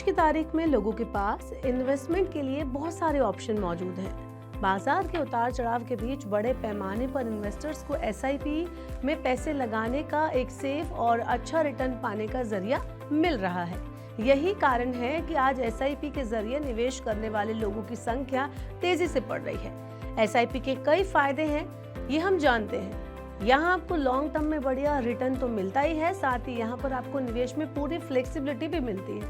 की तारीख में लोगों के पास इन्वेस्टमेंट के लिए बहुत सारे ऑप्शन मौजूद हैं। बाजार के उतार चढ़ाव के बीच बड़े पैमाने पर इन्वेस्टर्स को एसआईपी में पैसे लगाने का एक सेफ और अच्छा रिटर्न पाने का जरिया मिल रहा है। यही कारण है कि आज एसआईपी के जरिए निवेश करने वाले लोगों की संख्या तेजी से बढ़ रही है। एसआईपी के कई फायदे हैं, ये हम जानते हैं। यहाँ आपको लॉन्ग टर्म में बढ़िया रिटर्न तो मिलता ही है, साथ ही यहाँ पर आपको निवेश में पूरी फ्लेक्सिबिलिटी भी मिलती है,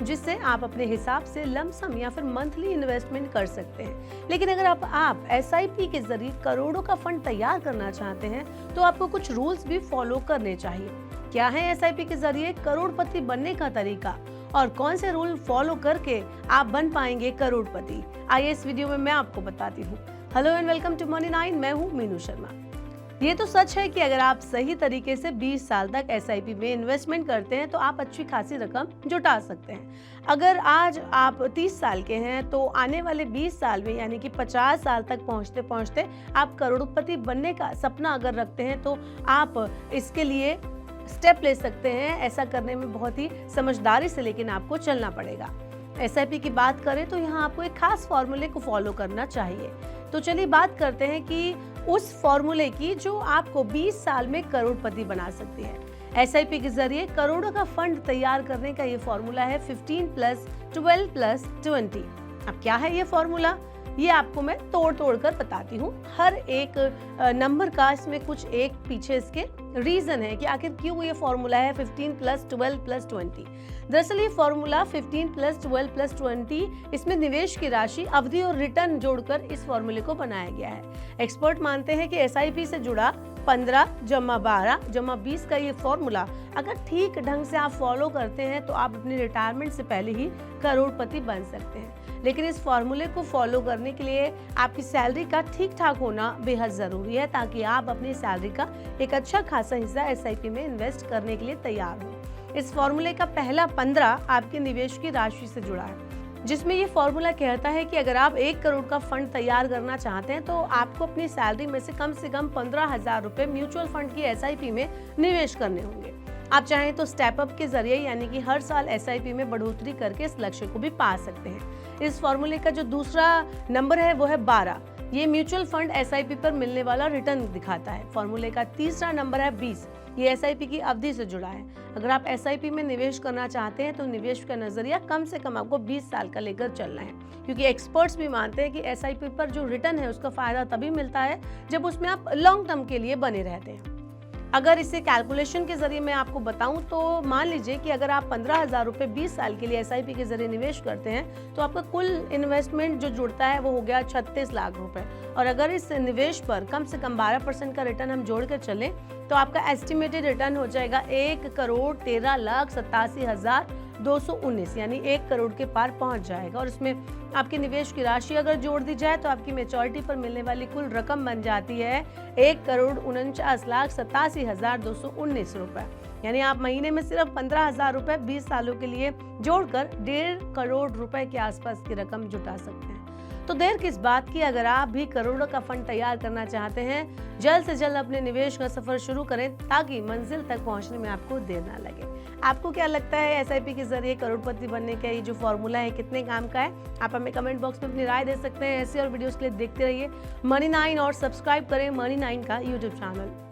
जिससे आप अपने हिसाब से लमसम या फिर मंथली इन्वेस्टमेंट कर सकते हैं। लेकिन अगर आप एसआईपी के जरिए करोड़ों का फंड तैयार करना चाहते हैं तो आपको कुछ रूल्स भी फॉलो करने चाहिए। क्या है एसआईपी के जरिए करोड़पति बनने का तरीका और कौन से रूल फॉलो करके आप बन पाएंगे करोड़पति, आइए इस वीडियो में मैं आपको बताती हूँ। Hello and welcome to Money 9, मैं हूँ मीनू शर्मा। ये तो सच है कि अगर आप सही तरीके से 20 साल तक एसआईपी में इन्वेस्टमेंट करते हैं तो आप अच्छी खासी रकम जुटा सकते हैं। अगर आज आप 30 साल के हैं तो आने वाले 20 साल में यानी कि 50 साल तक पहुंचते पहुंचते आप करोड़पति बनने का सपना अगर रखते हैं तो आप इसके लिए स्टेप ले सकते हैं। ऐसा करने में बहुत ही समझदारी से लेकिन आपको चलना पड़ेगा। एसआईपी की बात करें तो यहाँ आपको एक खास फॉर्मूले को फॉलो करना चाहिए। तो चलिए बात करते हैं कि उस फॉर्मूले की जो आपको 20 साल में करोड़पति बना सकती है। एसआईपी के जरिए करोड़ों का फंड तैयार करने का ये फॉर्मूला है 15 प्लस 12 प्लस 20। अब क्या है ये फॉर्मूला, ये आपको मैं तोड़ कर बताती हूँ। हर एक नंबर का इसमें कुछ एक पीछे इसके रीजन है कि आखिर क्यों ये फॉर्मूला है 15 प्लस 12 प्लस 20। दरअसल ये फॉर्मूला 15 प्लस 12 प्लस 20, इसमें निवेश की राशि, अवधि और रिटर्न जोड़कर इस फॉर्मूले को बनाया गया है। एक्सपर्ट मानते हैं कि एसआईपी से जुड़ा 15 जमा 12 जमा 20 का ये फॉर्मूला अगर ठीक ढंग से आप फॉलो करते हैं तो आप अपनी रिटायरमेंट से पहले ही करोड़पति बन सकते हैं। लेकिन इस फॉर्मूले को फॉलो करने के लिए आपकी सैलरी का ठीक ठाक होना बेहद ज़रूरी है, ताकि आप अपनी सैलरी का एक अच्छा खासा हिस्सा एसआईपी में इन्वेस्ट करने के लिए तैयार हो। इस फॉर्मूले का पहला 15 आपके निवेश की राशि से जुड़ा है, जिसमें ये फॉर्मूला कहता है कि अगर आप 1 करोड़ का फंड तैयार करना चाहते हैं तो आपको अपनी सैलरी में से कम 15,000 रुपए म्यूचुअल फंड की एसआईपी में निवेश करने होंगे। आप चाहें तो स्टेप अप के जरिए यानी कि हर साल एसआईपी में बढ़ोतरी करके इस लक्ष्य को भी पा सकते हैं। इस फॉर्मूले का जो दूसरा नंबर है वो है 12। ये म्यूचुअल फंड एसआईपी पर मिलने वाला रिटर्न दिखाता है। फॉर्मूले का तीसरा नंबर है 20। ये एसआईपी की अवधि से जुड़ा है। अगर आप एसआईपी में निवेश करना चाहते हैं तो निवेश का नजरिया कम से कम आपको 20 साल का लेकर चलना है, क्योंकि एक्सपर्ट्स भी मानते हैं कि एसआईपी पर जो रिटर्न है उसका फायदा तभी मिलता है जब उसमें आप लॉन्ग टर्म के लिए बने रहते हैं। अगर इसे कैलकुलेशन के जरिए मैं आपको बताऊं तो मान लीजिए कि अगर आप 15,000 रुपये 20 साल के लिए एसआईपी के जरिए निवेश करते हैं तो आपका कुल इन्वेस्टमेंट जो जुड़ता है वो हो गया 36 लाख रुपए। और अगर इस निवेश पर कम से कम 12% का रिटर्न हम जोड़ कर चलें तो आपका एस्टिमेटेड रिटर्न हो जाएगा 1,13,87,219, यानी 1 करोड़ के पार पहुंच जाएगा। और इसमें आपके निवेश की राशि अगर जोड़ दी जाए तो आपकी मैच्योरिटी पर मिलने वाली कुल रकम बन जाती है 1,49,87,219 रुपए। यानी आप महीने में सिर्फ 15,000 रुपए 20 सालों के लिए जोड़कर 1.5 करोड़ रुपए के आसपास की रकम जुटा सकते हैं। तो देर किस बात की, अगर आप भी करोड़ों का फंड तैयार करना चाहते हैं, जल्द से जल्द अपने निवेश का सफर शुरू करें ताकि मंजिल तक पहुंचने में आपको देर ना लगे। आपको क्या लगता है एसआईपी के जरिए करोड़पति बनने का ये जो फॉर्मूला है कितने काम का है? आप हमें कमेंट बॉक्स में अपनी राय दे सकते हैं। ऐसे और वीडियोस के लिए देखते रहिए मनी 9 और सब्सक्राइब करें मनी 9 का यूट्यूब चैनल।